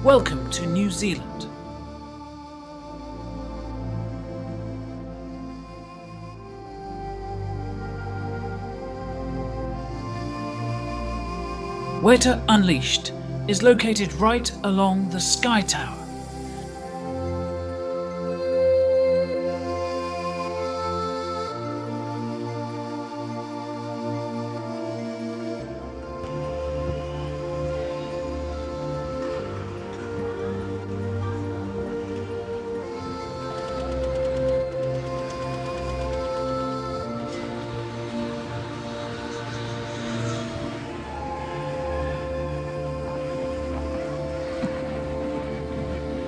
Welcome to New Zealand. Weta Unleashed is located right along the Sky Tower.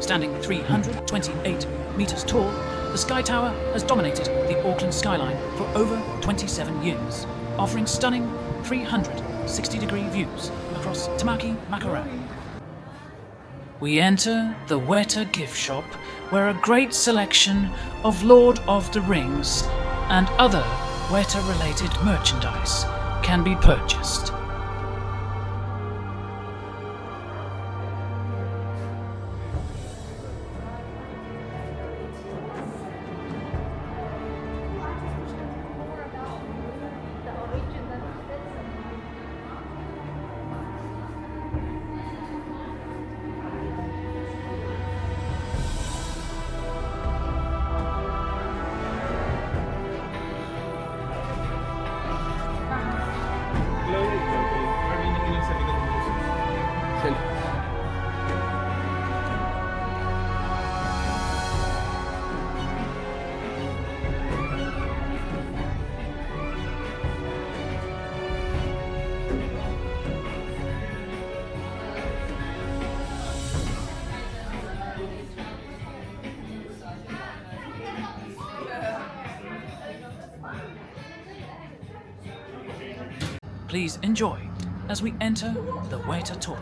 Standing 328 metres tall, the Sky Tower has dominated the Auckland skyline for over 27 years, offering stunning 360-degree views across Tamaki Makaurau. We enter the Weta gift shop, where a great selection of Lord of the Rings and other Weta-related merchandise can be purchased. Please enjoy as we enter the Weta tour.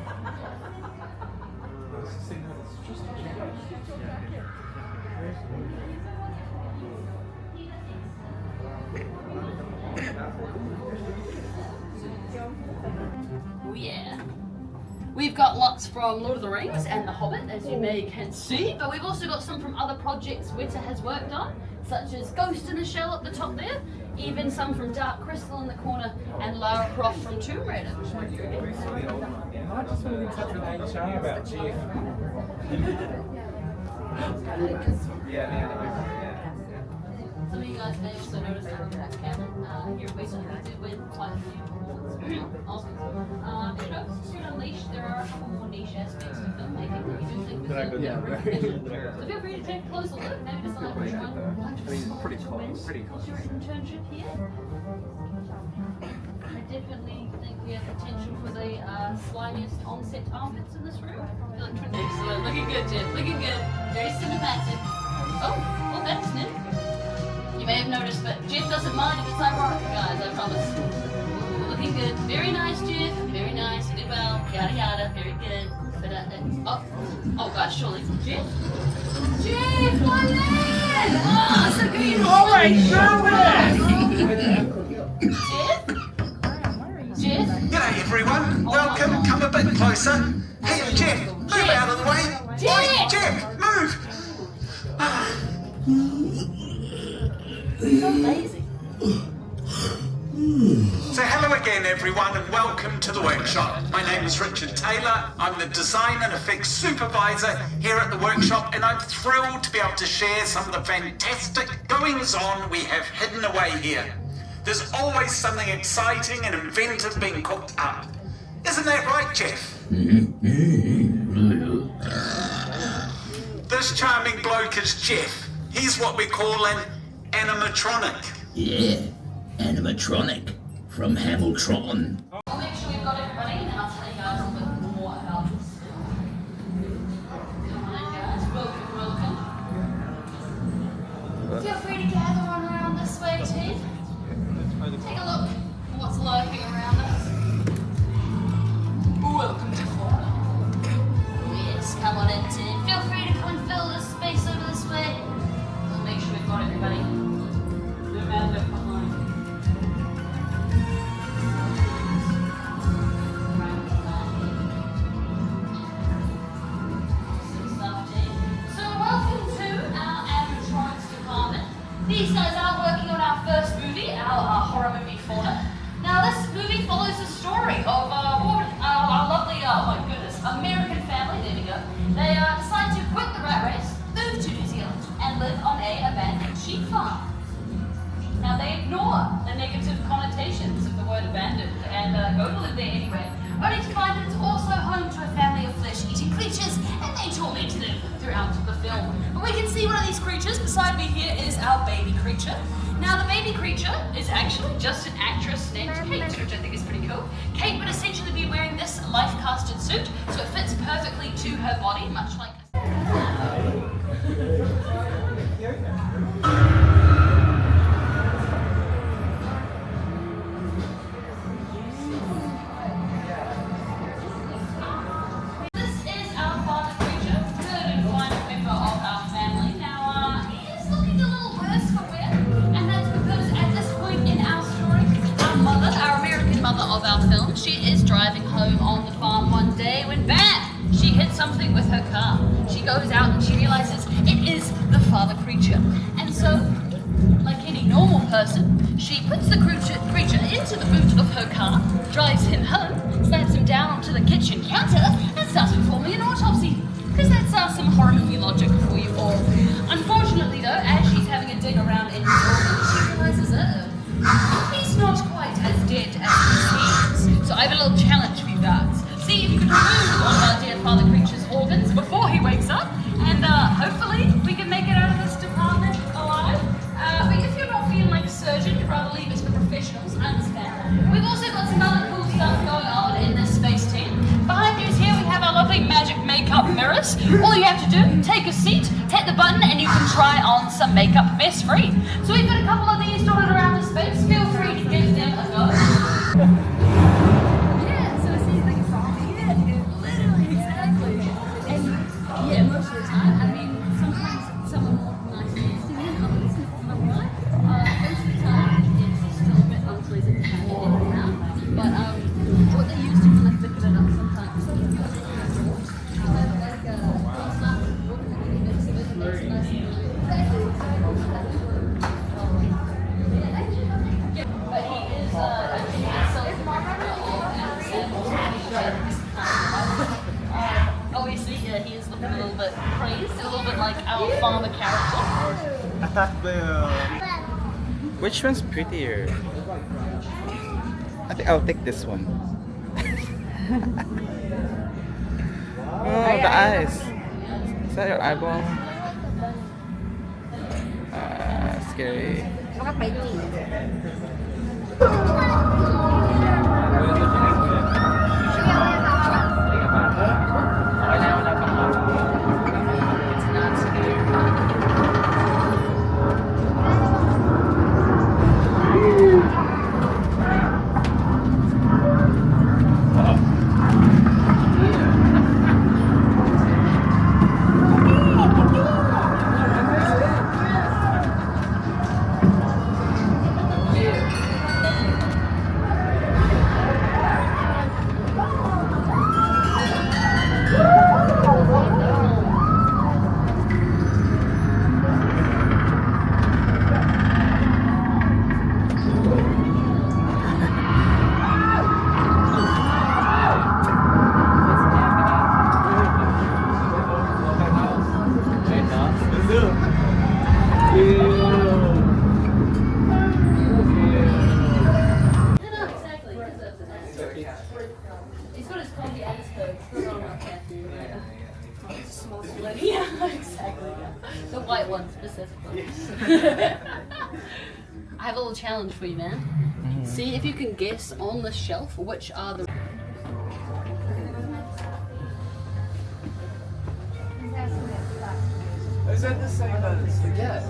Oh yeah. We've got lots from Lord of the Rings and The Hobbit, as you may can see, but we've also got some from other projects Weta has worked on, such as Ghost in the Shell at the top there, even some from Dark Crystal in the corner, and Lara Croft from Tomb Raider. I just want to get in touch with HR about Jeff. Some of you guys may also notice that Cameron here recently did win quite a few awards. Awesome. Soon Unleashed, there are a couple more niche aspects of filmmaking that we do think was so feel free to take a closer look, maybe decide which one you'd like to see. Pretty close. What's your internship here? I definitely think we have potential for the slimiest on-set armpits in this room. Excellent, looking good, Jeff, looking good. Very cinematic. Oh, that's new. You may have noticed, but Jeff doesn't mind if it's ironic, guys, I promise. Ooh, looking good. Very nice, Jeff. Very nice. You did well. Yada yada. Very good. But, oh gosh, surely. Jeff? Jeff, my man! Oh, so good. All right, show it! Jeff? Jeff? G'day everyone, welcome, come a bit closer. Hey Jeff, move out of the way. Jeff! Oi, Jeff, move! So lazy. So hello again everyone and welcome to the workshop. My name is Richard Taylor, I'm the Design and Effects Supervisor here at the workshop, and I'm thrilled to be able to share some of the fantastic goings on we have hidden away here. There's always something exciting and inventive being cooked up. Isn't that right, Jeff? This charming bloke is Jeff. He's what we call an animatronic. Yeah, animatronic from Hamiltron. I'll make sure we've got everybody, and then I'll tell you guys a bit more about this. Come on, guys. Welcome. Feel free to gather on around this way, team. Take a look at what's lurking around us. Welcome to Florida. Yes, come on in, team. Feel free to come and fill this space over this way. We'll make sure we've got everybody. No matter behind. here anyway, only to find that it's also home to a family of flesh-eating creatures, and they torment them throughout the film. But we can see one of these creatures. Beside me here is our baby creature. Now, the baby creature is actually just an actress named Kate, which I think is pretty cool. Kate would essentially be wearing this life-casted suit, so it fits perfectly to her body, much like of our film. She is driving home on the farm one day when bam! She hits something with her car. She goes out and she realizes it is the father creature. And so, like any normal person, she puts the creature into the boot of her car, drives him home, slaps him down onto the kitchen counter, and starts performing an autopsy. Because that's some horror movie logic for you all. Unfortunately though, as she's having a dig around in his organs, she realizes, he's not quite as dead as he seems. So I have a little challenge for you guys. See if you can remove one of our dear father creature's organs before he wakes up, and hopefully we can make it out of this department alive. But if you're not feeling like a surgeon, you'd rather leave it to the professionals, I understand. We've also got some other cool stuff going on in this space team. Behind us here we have our lovely magic makeup mirrors. All you have to do, take a seat, hit the button, and you can try on some makeup mess-free. So we've got a couple of these dotted around the space. Feel free to give them a go. Yeah, so it's like a zombie. Yeah, literally, exactly. And yeah, most of the time, I mean, sometimes some are more nice and interesting than others, not right. Most of the time, it's still a bit unpleasant to have it in and out. But what they use to kind of thicken it up sometimes. Sometimes you have like a walking in the mix of it, and it's nice and but he is obviously, yeah, he is looking a little bit crazed, a little bit like our farmer character. I thought which one's prettier? I think I'll take this one. Oh, the eyes. Is that your eyeball? Scary. He's got his coffee and his coat. Yeah, exactly. The white one specifically. I have a little challenge for you, man. See if you can guess on the shelf which are the. Is that the same as? Yes.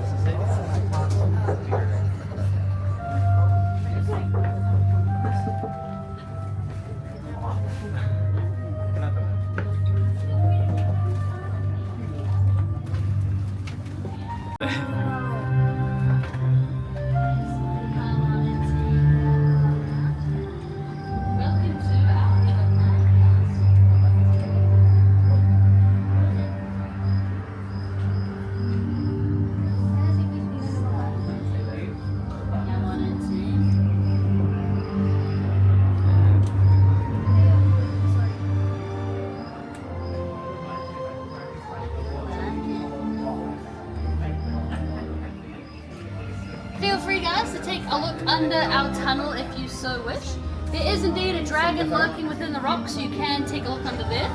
Feel free, guys, to take a look under our tunnel if you so wish. There is indeed a dragon lurking within the rock, so you can take a look under there.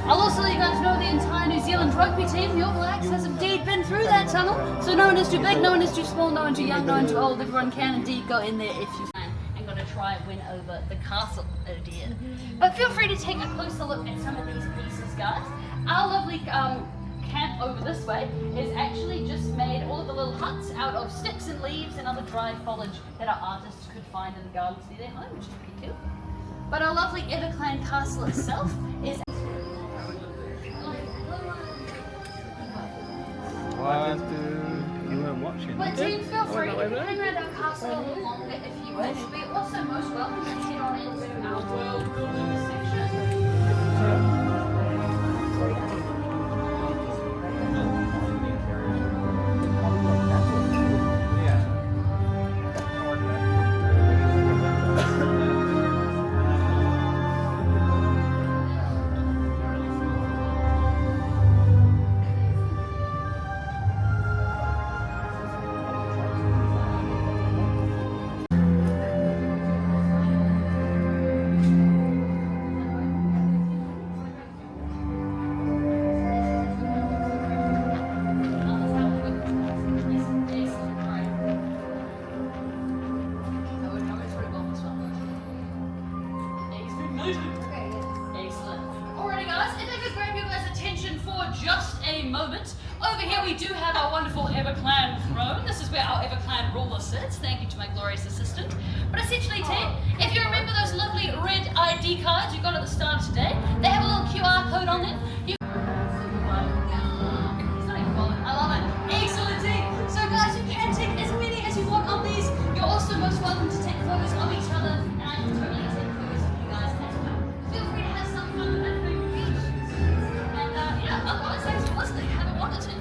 I'll also let you guys know the entire New Zealand rugby team, the All Blacks, has indeed been through that tunnel. So no one is too big, no one is too small, no one too young, no one too old. Everyone can indeed go in there if you can. And going to try and win over the castle, oh dear. But feel free to take a closer look at some of these pieces, guys. Our lovely camp over this way is actually just made all of the little huts out of sticks and leaves and other dry foliage that our artists could find in the gardens near their home, which is pretty cool. But our lovely Everclan castle itself is... You weren't watching. But team, feel free to hang around our castle a little longer if you wish. We're also most welcome to head on into our world building section. Excellent. Alrighty guys, if I could grab you guys' attention for just a moment. Over here we do have our wonderful Everclan throne. This is where our Everclan ruler sits. Thank you to my glorious assistant. But essentially team, if you remember those lovely red ID cards you got at the start of today, they have a little QR code on them. I love it. Excellent team. So guys, you can take as many as you want of these. You're also most welcome to take photos of each other, and I can totally take photos of you guys as well. Feel free to have some fun with that food beach. And yeah, otherwise, thanks for listening. Have a wonderful day.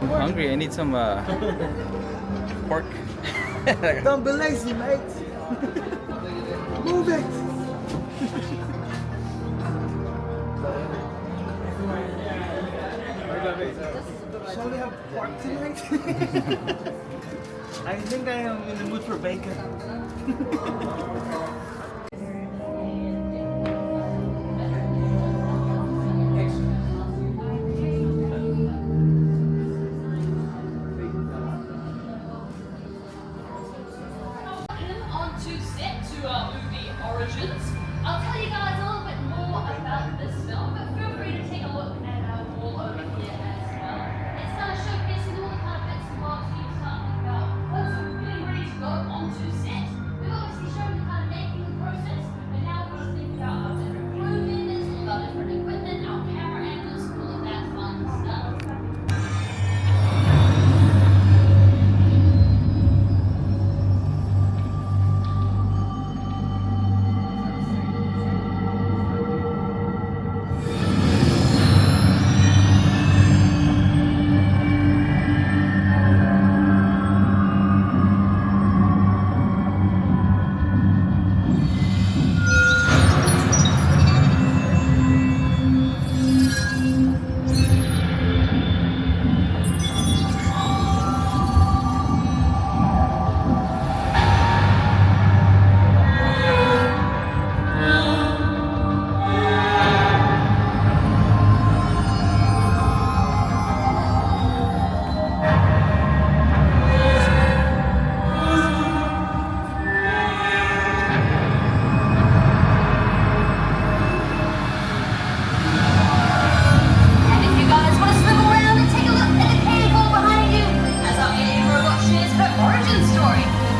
I'm hungry. I need some pork. Don't be lazy, mate. Move it. Shall we have pork tonight? I think I am in the mood for bacon. Onto set to our movie Origins. I'll tell you guys a little bit more about this film, but feel free to take a look at our wall over here as well. It's kind of showcasing all the kind of bits and bobs we were talking about. Also, getting ready to go onto set. We've obviously shown the kind of making process, but now we're going to think about our different crew members, all of our different equipment, our camera angles, all of that fun stuff.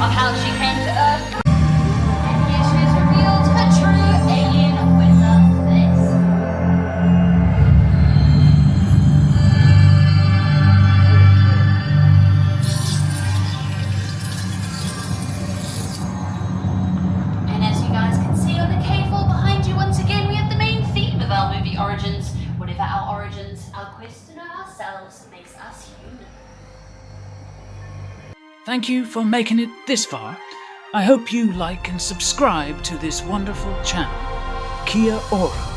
of how she came to Earth. And here she has revealed her true alien Weta face. And as you guys can see on the cave wall behind you, once again we have the main theme of our movie origins. Whatever our origins, our quest to know ourselves makes us human. Thank you for making it this far. I hope you like and subscribe to this wonderful channel. Kia ora.